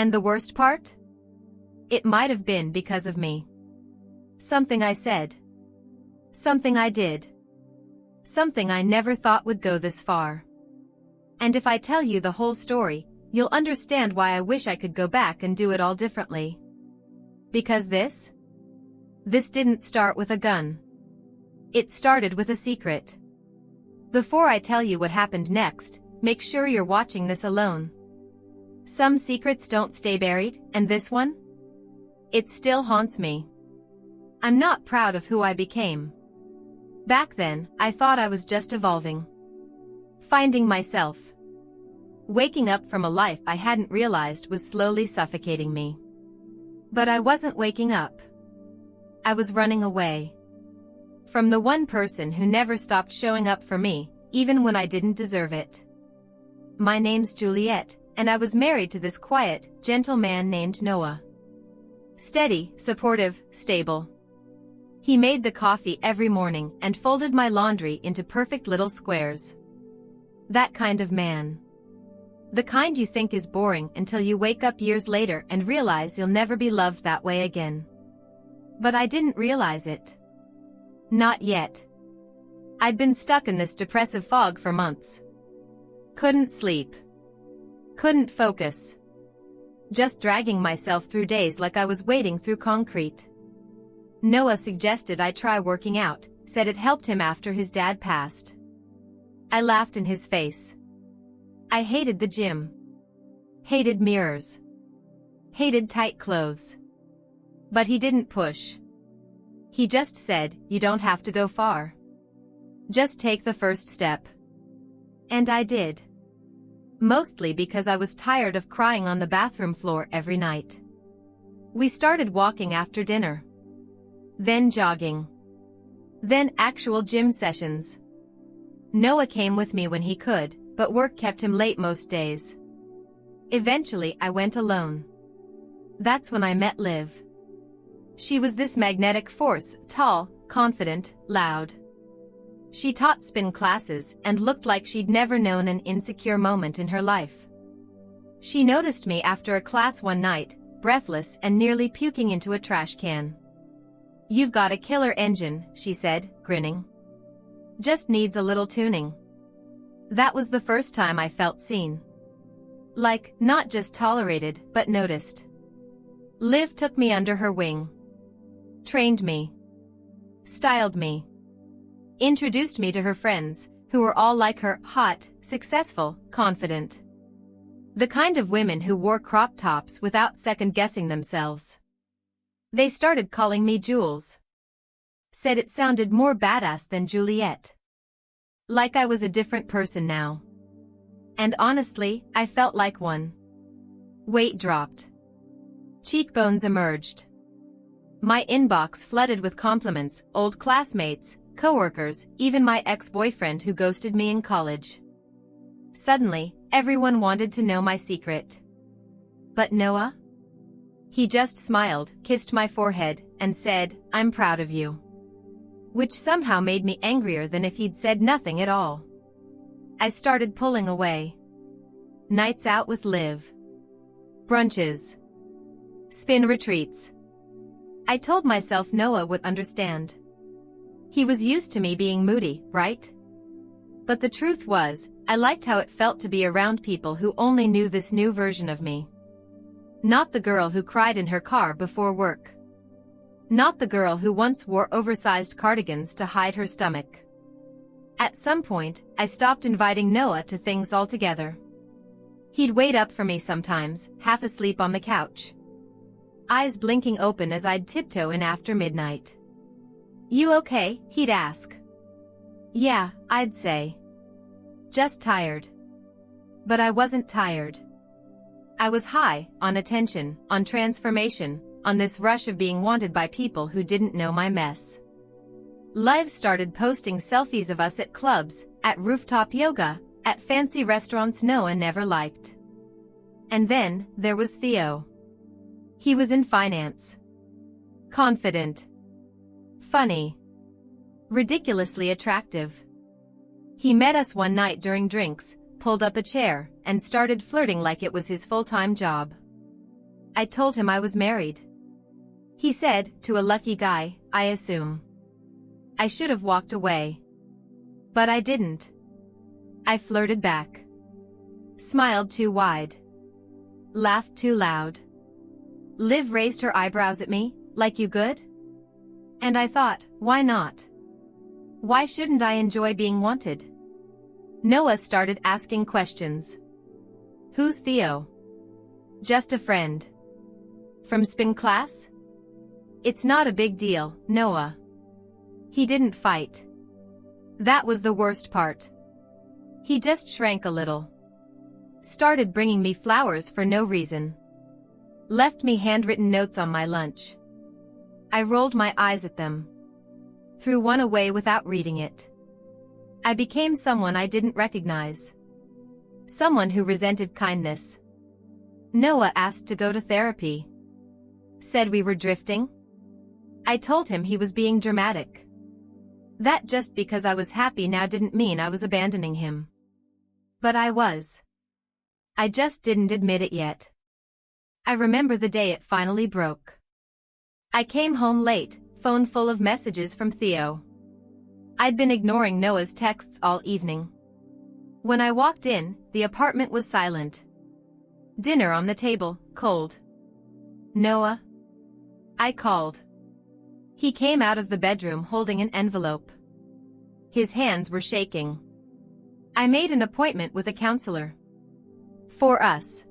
And the worst part? It might have been because of me. Something I said. Something I did. Something I never thought would go this far. And if I tell you the whole story, you'll understand why I wish I could go back and do it all differently. Because this didn't start with a gun. It started with a secret. Before I tell you what happened next, make sure you're watching this alone. Some secrets don't stay buried, and this one? It still haunts me. I'm not proud of who I became. Back then, I thought I was just evolving. Finding myself. Waking up from a life I hadn't realized was slowly suffocating me. But I wasn't waking up. I was running away. From the one person who never stopped showing up for me, even when I didn't deserve it. My name's Juliet, and I was married to this quiet, gentle man named Noah. Steady, supportive, stable. He made the coffee every morning and folded my laundry into perfect little squares. That kind of man. The kind you think is boring until you wake up years later and realize you'll never be loved that way again. But I didn't realize it. Not yet. I'd been stuck in this depressive fog for months. Couldn't sleep. Couldn't focus. Just dragging myself through days like I was wading through concrete. Noah suggested I try working out, said it helped him after his dad passed. I laughed in his face. I hated the gym. Hated mirrors. Hated tight clothes. But he didn't push. He just said, you don't have to go far. Just take the first step. And I did. Mostly because I was tired of crying on the bathroom floor every night. We started walking after dinner. Then jogging. Then actual gym sessions. Noah came with me when he could, but work kept him late most days. Eventually I went alone. That's when I met Liv. She was this magnetic force, tall, confident, loud. She taught spin classes and looked like she'd never known an insecure moment in her life. She noticed me after a class one night, breathless and nearly puking into a trash can. "You've got a killer engine," she said, grinning. "Just needs a little tuning." That was the first time I felt seen. Like, not just tolerated, but noticed. Liv took me under her wing. Trained me. Styled me. Introduced me to her friends, who were all like her, hot, successful, confident. The kind of women who wore crop tops without second-guessing themselves. They started calling me Jules. Said it sounded more badass than Juliet. Like I was a different person now. And honestly, I felt like one. Weight dropped. Cheekbones emerged. My inbox flooded with compliments, old classmates, coworkers, even my ex-boyfriend who ghosted me in college. Suddenly, everyone wanted to know my secret. But Noah? He just smiled, kissed my forehead, and said, "I'm proud of you." Which somehow made me angrier than if he'd said nothing at all. I started pulling away. Nights out with Liv. Brunches. Spin retreats. I told myself Noah would understand. He was used to me being moody, right? But the truth was, I liked how it felt to be around people who only knew this new version of me. Not the girl who cried in her car before work. Not the girl who once wore oversized cardigans to hide her stomach. At some point, I stopped inviting Noah to things altogether. He'd wait up for me sometimes, half asleep on the couch. Eyes blinking open as I'd tiptoe in after midnight. "You okay?" he'd ask. "Yeah," I'd say. "Just tired." But I wasn't tired. I was high, on attention, on transformation, on this rush of being wanted by people who didn't know my mess. Liv started posting selfies of us at clubs, at rooftop yoga, at fancy restaurants Noah never liked. And then, there was Theo. He was in finance. Confident. Funny. Ridiculously attractive. He met us one night during drinks, pulled up a chair, and started flirting like it was his full-time job. I told him I was married. He said, to a lucky guy, I assume. I should have walked away. But I didn't. I flirted back. Smiled too wide. Laughed too loud. Liv raised her eyebrows at me, like you good? And I thought, why not? Why shouldn't I enjoy being wanted? Noah started asking questions. Who's Theo? Just a friend. From spin class? It's not a big deal, Noah. He didn't fight. That was the worst part. He just shrank a little. Started bringing me flowers for no reason. Left me handwritten notes on my lunch. I rolled my eyes at them. Threw one away without reading it. I became someone I didn't recognize. Someone who resented kindness. Noah asked to go to therapy. Said we were drifting. I told him he was being dramatic. That just because I was happy now didn't mean I was abandoning him. But I was. I just didn't admit it yet. I remember the day it finally broke. I came home late, phone full of messages from Theo. I'd been ignoring Noah's texts all evening. When I walked in, the apartment was silent. Dinner on the table, cold. Noah? I called. He came out of the bedroom holding an envelope. His hands were shaking. I made an appointment with a counselor. For us.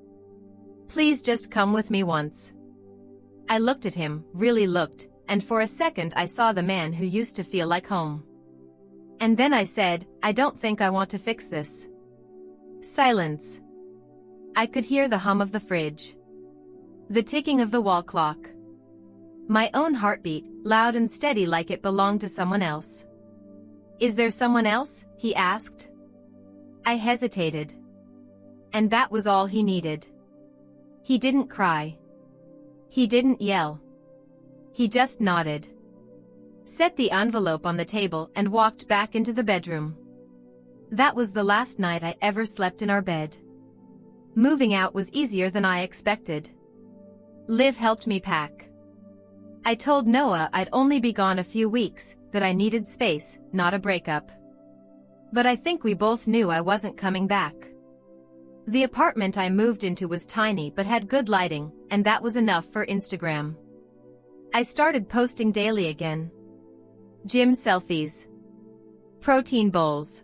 Please just come with me once. I looked at him, really looked, and for a second I saw the man who used to feel like home. And then I said, I don't think I want to fix this. Silence. I could hear the hum of the fridge. The ticking of the wall clock. My own heartbeat, loud and steady like it belonged to someone else. Is there someone else? He asked. I hesitated. And that was all he needed. He didn't cry. He didn't yell. He just nodded. Set the envelope on the table and walked back into the bedroom. That was the last night I ever slept in our bed. Moving out was easier than I expected. Liv helped me pack. I told Noah I'd only be gone a few weeks, that I needed space, not a breakup. But I think we both knew I wasn't coming back. The apartment I moved into was tiny but had good lighting, and that was enough for Instagram. I started posting daily again. Gym selfies. Protein bowls.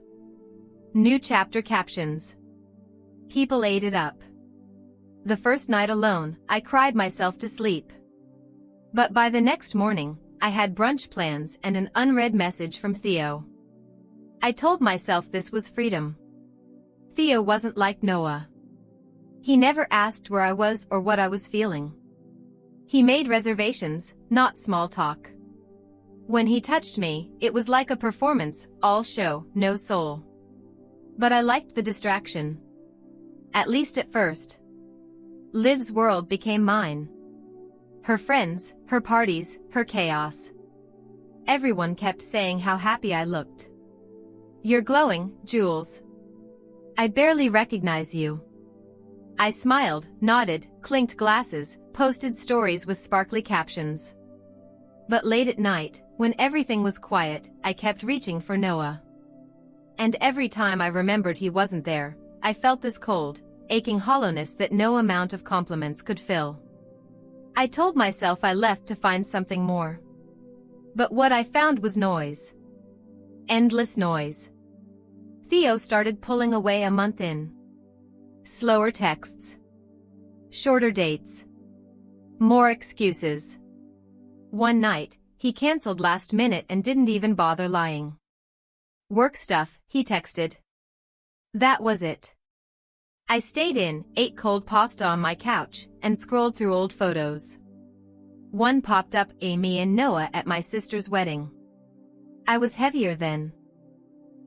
New chapter captions. People ate it up. The first night alone, I cried myself to sleep. But by the next morning, I had brunch plans and an unread message from Theo. I told myself this was freedom. Theo wasn't like Noah. He never asked where I was or what I was feeling. He made reservations, not small talk. When he touched me, it was like a performance, all show, no soul. But I liked the distraction. At least at first. Liv's world became mine. Her friends, her parties, her chaos. Everyone kept saying how happy I looked. You're glowing, Jules. I barely recognize you. I smiled, nodded, clinked glasses, posted stories with sparkly captions. But late at night, when everything was quiet, I kept reaching for Noah. And every time I remembered he wasn't there, I felt this cold, aching hollowness that no amount of compliments could fill. I told myself I left to find something more. But what I found was noise. Endless noise. Theo started pulling away a month in. Slower texts. Shorter dates. More excuses. One night, he canceled last minute and didn't even bother lying. Work stuff, he texted. That was it. I stayed in, ate cold pasta on my couch, and scrolled through old photos. One popped up, Amy and Noah at my sister's wedding. I was heavier then.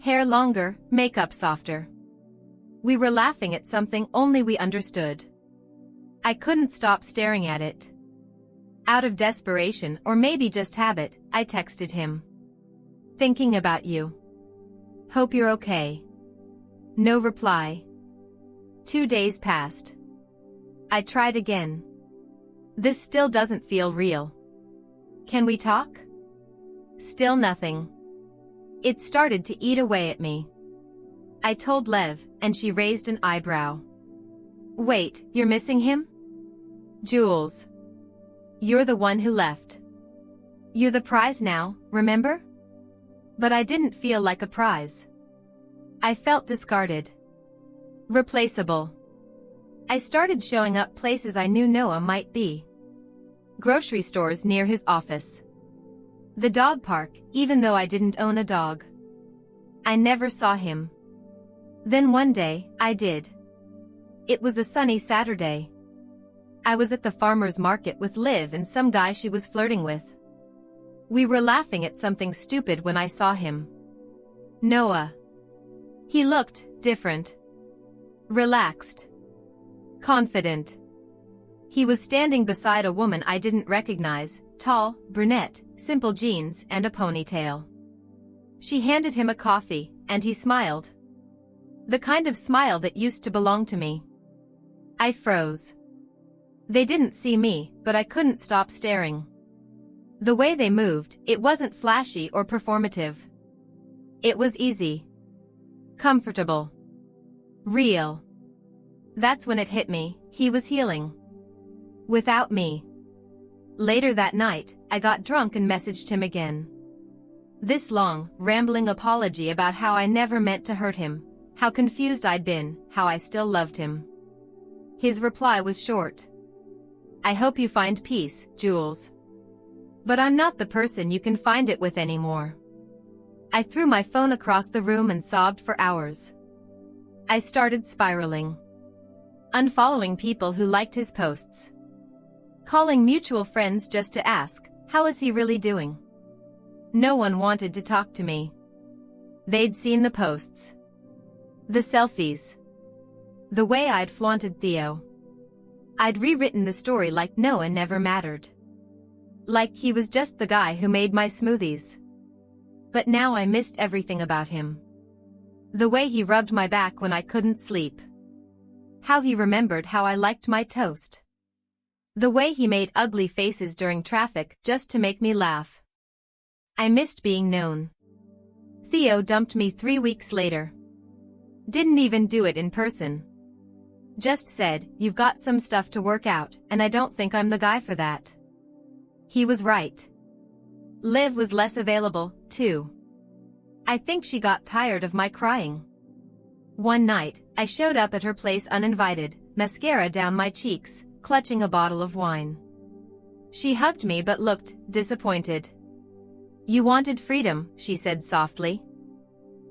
Hair longer, makeup softer. We were laughing at something only we understood. I couldn't stop staring at it. Out of desperation or maybe just habit, I texted him. Thinking about you. Hope you're okay. No reply. 2 days passed. I tried again. This still doesn't feel real. Can we talk? Still nothing. It started to eat away at me. I told Lev, and she raised an eyebrow. Wait, you're missing him? Jules. You're the one who left. You're the prize now, remember? But I didn't feel like a prize. I felt discarded. Replaceable. I started showing up places I knew Noah might be. Grocery stores near his office. The dog park, even though I didn't own a dog. I never saw him. Then one day, I did. It was a sunny Saturday. I was at the farmer's market with Liv and some guy she was flirting with. We were laughing at something stupid when I saw him. Noah. He looked different. Relaxed. Confident. He was standing beside a woman I didn't recognize, tall, brunette, simple jeans and a ponytail. She handed him a coffee, and he smiled. The kind of smile that used to belong to me. I froze. They didn't see me, but I couldn't stop staring. The way they moved, it wasn't flashy or performative. It was easy. Comfortable. Real. That's when it hit me, he was healing. Without me. Later that night, I got drunk and messaged him again. This long, rambling apology about how I never meant to hurt him, how confused I'd been, how I still loved him. His reply was short. I hope you find peace, Jules. But I'm not the person you can find it with anymore. I threw my phone across the room and sobbed for hours. I started spiraling. Unfollowing people who liked his posts. Calling mutual friends just to ask, how is he really doing? No one wanted to talk to me. They'd seen the posts. The selfies. The way I'd flaunted Theo. I'd rewritten the story like Noah never mattered. Like he was just the guy who made my smoothies. But now I missed everything about him. The way he rubbed my back when I couldn't sleep. How he remembered how I liked my toast. The way he made ugly faces during traffic just to make me laugh. I missed being known. Theo dumped me 3 weeks later. Didn't even do it in person. Just said, you've got some stuff to work out, and I don't think I'm the guy for that. He was right. Liv was less available, too. I think she got tired of my crying. One night, I showed up at her place uninvited, mascara down my cheeks, clutching a bottle of wine. She hugged me but looked disappointed. You wanted freedom, she said softly.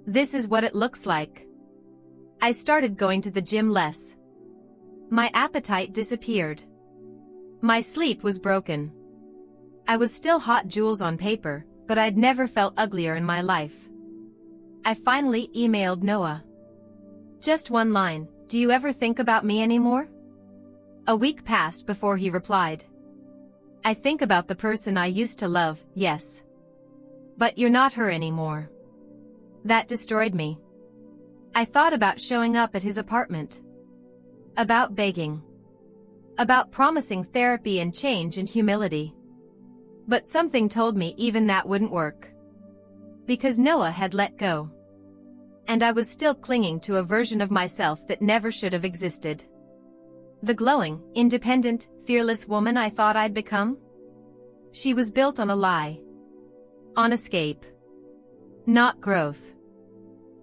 This is what it looks like. I started going to the gym less. My appetite disappeared. My sleep was broken. I was still hot Jules on paper, but I'd never felt uglier in my life. I finally emailed Noah. Just one line, do you ever think about me anymore? A week passed before he replied. I think about the person I used to love, yes. But you're not her anymore. That destroyed me. I thought about showing up at his apartment. About begging. About promising therapy and change and humility. But something told me even that wouldn't work. Because Noah had let go. And I was still clinging to a version of myself that never should have existed. The glowing, independent, fearless woman I thought I'd become? She was built on a lie. On escape. Not growth.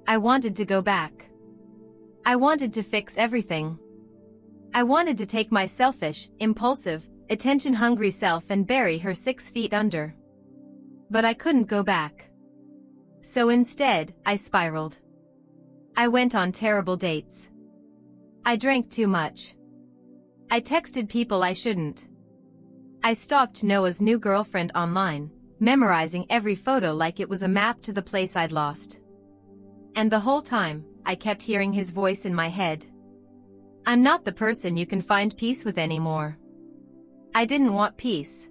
I wanted to go back. I wanted to fix everything. I wanted to take my selfish, impulsive, attention-hungry self and bury her 6 feet under. But I couldn't go back. So instead, I spiraled. I went on terrible dates. I drank too much. I texted people I shouldn't. I stalked Noah's new girlfriend online, memorizing every photo like it was a map to the place I'd lost. And the whole time, I kept hearing his voice in my head. I'm not the person you can find peace with anymore. I didn't want peace.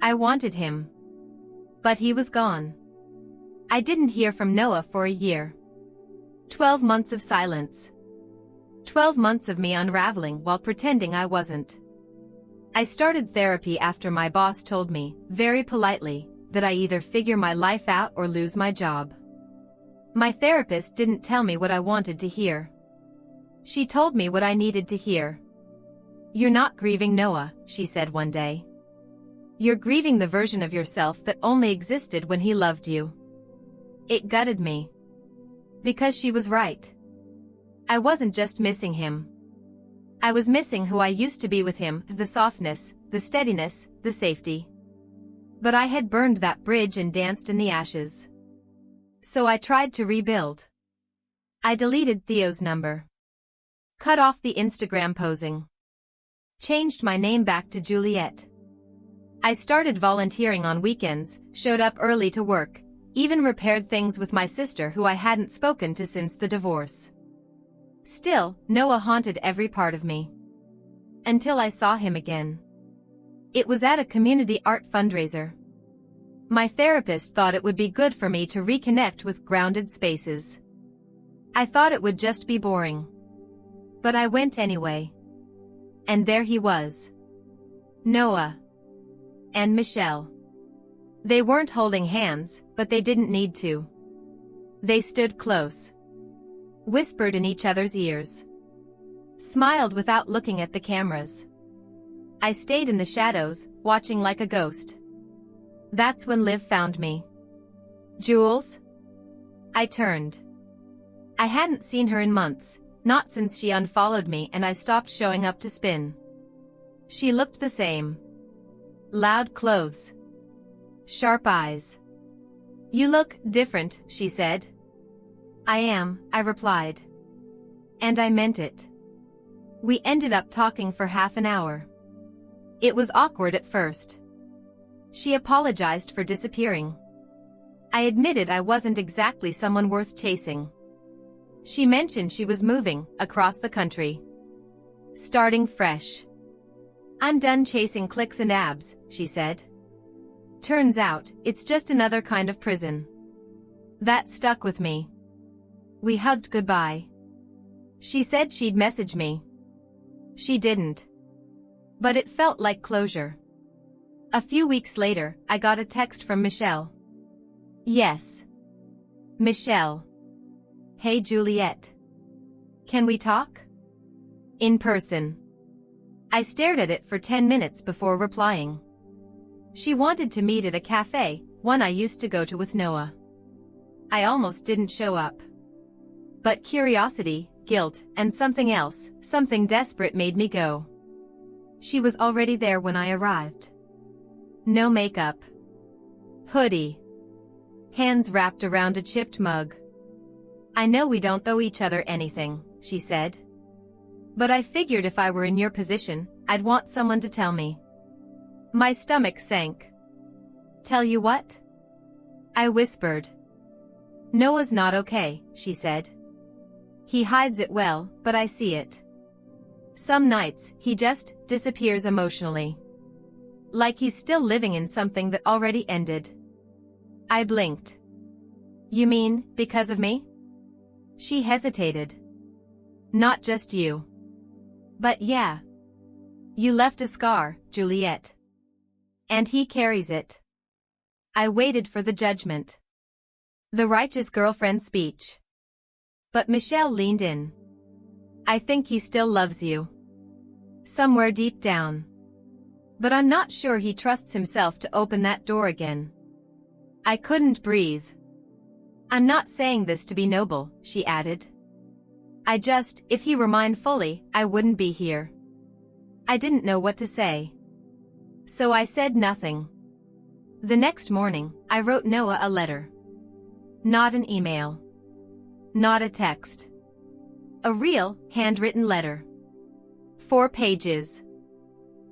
I wanted him. But he was gone. I didn't hear from Noah for a year. 12 months of silence. 12 months of me unraveling while pretending I wasn't. I started therapy after my boss told me, very politely, that I either figure my life out or lose my job. My therapist didn't tell me what I wanted to hear. She told me what I needed to hear. "You're not grieving Noah," she said one day. "You're grieving the version of yourself that only existed when he loved you." It gutted me. Because she was right. I wasn't just missing him. I was missing who I used to be with him, the softness, the steadiness, the safety. But I had burned that bridge and danced in the ashes. So I tried to rebuild. I deleted Theo's number. Cut off the Instagram posing. Changed my name back to Juliet. I started volunteering on weekends, showed up early to work, even repaired things with my sister who I hadn't spoken to since the divorce. Still, Noah haunted every part of me. Until I saw him again. It was at a community art fundraiser. My therapist thought it would be good for me to reconnect with grounded spaces. I thought it would just be boring. But I went anyway. And there he was. Noah. And Michelle. They weren't holding hands, but they didn't need to. They stood close. Whispered in each other's ears. Smiled without looking at the cameras. I stayed in the shadows, watching like a ghost. That's when Liv found me. "Jules?" I turned. I hadn't seen her in months, not since she unfollowed me and I stopped showing up to spin. She looked the same. Loud clothes. Sharp eyes. "You look different," she said. "I am," I replied. And I meant it. We ended up talking for half an hour. It was awkward at first. She apologized for disappearing. I admitted I wasn't exactly someone worth chasing. She mentioned she was moving across the country. Starting fresh. "I'm done chasing clicks and abs," she said. "Turns out, it's just another kind of prison." That stuck with me. We hugged goodbye. She said she'd message me. She didn't. But it felt like closure. A few weeks later, I got a text from Michelle. Yes. Michelle. "Hey Juliet. Can we talk? In person." I stared at it for 10 minutes before replying. She wanted to meet at a cafe, one I used to go to with Noah. I almost didn't show up. But curiosity, guilt, and something else, something desperate made me go. She was already there when I arrived. No makeup. Hoodie. Hands wrapped around a chipped mug. "I know we don't owe each other anything," she said. "But I figured if I were in your position, I'd want someone to tell me." My stomach sank. "Tell you what?" I whispered. "Noah's not okay," she said. "He hides it well, but I see it. Some nights, he just disappears emotionally. Like he's still living in something that already ended." I blinked. "You mean, because of me?" She hesitated. "Not just you. But yeah. You left a scar, Juliet. And he carries it." I waited for the judgment. The righteous girlfriend speech. But Michelle leaned in. "I think he still loves you. Somewhere deep down. But I'm not sure he trusts himself to open that door again." I couldn't breathe. "I'm not saying this to be noble," she added. If he were mine fully, I wouldn't be here." I didn't know what to say. So I said nothing. The next morning, I wrote Noah a letter. Not an email. Not a text. A real, handwritten letter. 4 pages.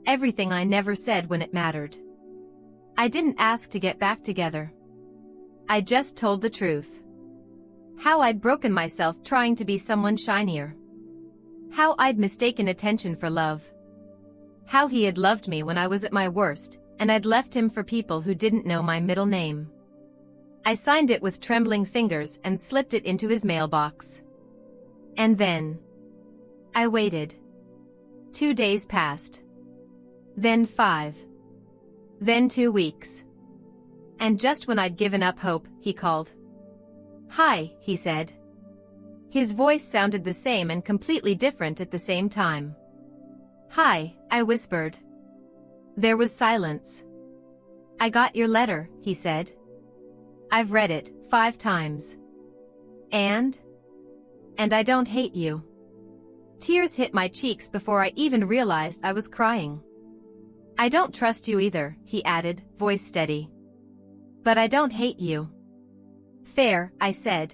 Everything I never said when it mattered. I didn't ask to get back together. I just told the truth. How I'd broken myself trying to be someone shinier. How I'd mistaken attention for love. How he had loved me when I was at my worst, and I'd left him for people who didn't know my middle name. I signed it with trembling fingers and slipped it into his mailbox. And then I waited. 2 days passed. Then 5. Then 2 weeks. And just when I'd given up hope, he called. "Hi," he said. His voice sounded the same and completely different at the same time. "Hi," I whispered. There was silence. "I got your letter," he said. "I've read it 5 times. And I don't hate you." Tears hit my cheeks before I even realized I was crying. "I don't trust you either," he added, voice steady. "But I don't hate you." "Fair," I said.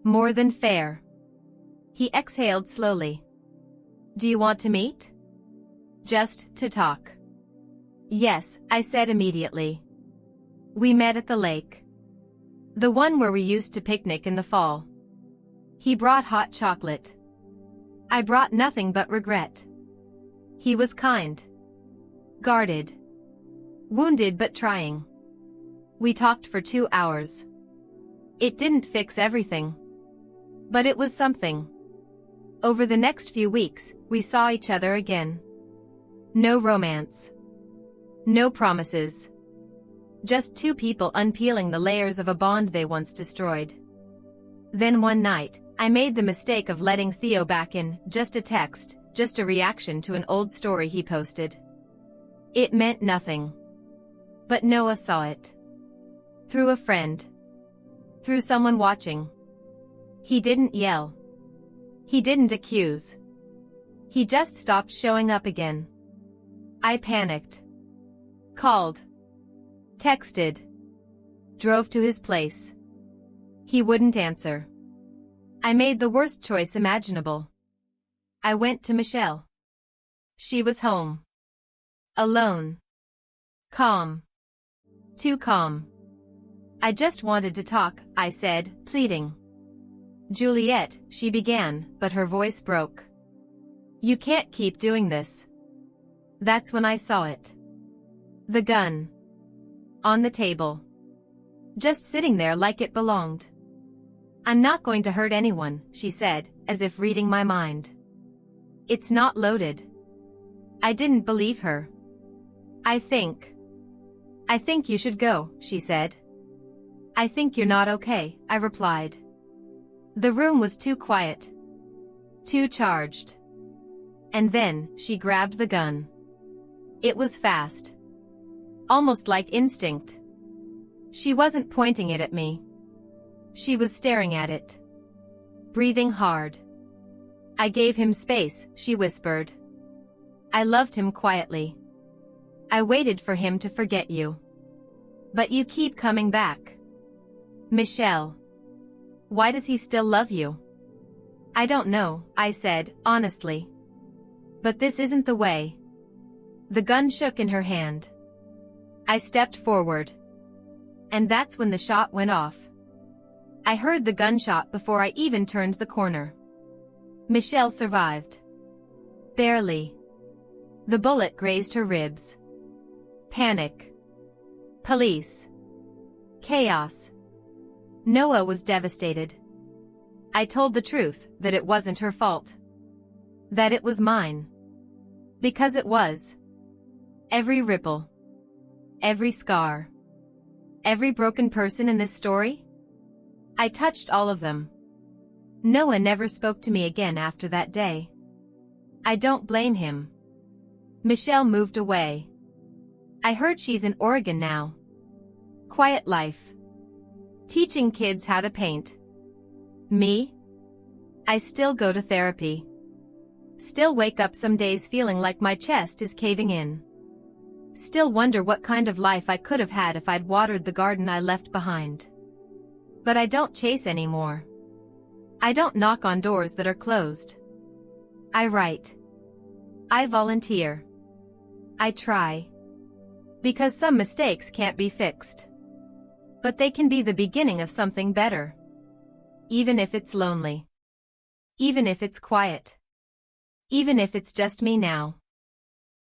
"More than fair." He exhaled slowly. "Do you want to meet?" "Just to talk." "Yes," I said immediately. We met at the lake. The one where we used to picnic in the fall. He brought hot chocolate. I brought nothing but regret. He was kind. Guarded. Wounded but trying. We talked for 2 hours. It didn't fix everything. But it was something. Over the next few weeks, we saw each other again. No romance. No promises. Just 2 people unpeeling the layers of a bond they once destroyed. Then one night, I made the mistake of letting Theo back in, just a text, just a reaction to an old story he posted. It meant nothing. But Noah saw it. Through a friend. Through someone watching. He didn't yell. He didn't accuse. He just stopped showing up again. I panicked. Called. Texted. Drove to his place. He wouldn't answer. I made the worst choice imaginable. I went to Michelle. She was home. Alone. Calm. Too calm. "I just wanted to talk," I said, pleading. "Juliet," she began, but her voice broke. "You can't keep doing this." That's when I saw it. The gun. On the table. Just sitting there like it belonged. "I'm not going to hurt anyone," she said, as if reading my mind. "It's not loaded." I didn't believe her. I think you should go," she said. "I think you're not okay," I replied. The room was too quiet. Too charged. And then, she grabbed the gun. It was fast. Almost like instinct. She wasn't pointing it at me. She was staring at it. Breathing hard. "I gave him space," she whispered. "I loved him quietly. I waited for him to forget you. But you keep coming back. Michelle. Why does he still love you?" "I don't know," I said, honestly. "But this isn't the way." The gun shook in her hand. I stepped forward. And that's when the shot went off. I heard the gunshot before I even turned the corner. Michelle survived. Barely. The bullet grazed her ribs. Panic. Police. Chaos. Noah was devastated. I told the truth, that it wasn't her fault. That it was mine. Because it was. Every ripple. Every scar. Every broken person in this story? I touched all of them. Noah never spoke to me again after that day. I don't blame him. Michelle moved away. I heard she's in Oregon now. Quiet life. Teaching kids how to paint. Me? I still go to therapy. Still wake up some days feeling like my chest is caving in. Still wonder what kind of life I could have had if I'd watered the garden I left behind. But I don't chase anymore. I don't knock on doors that are closed. I write. I volunteer. I try. Because some mistakes can't be fixed. But they can be the beginning of something better. Even if it's lonely. Even if it's quiet. Even if it's just me now.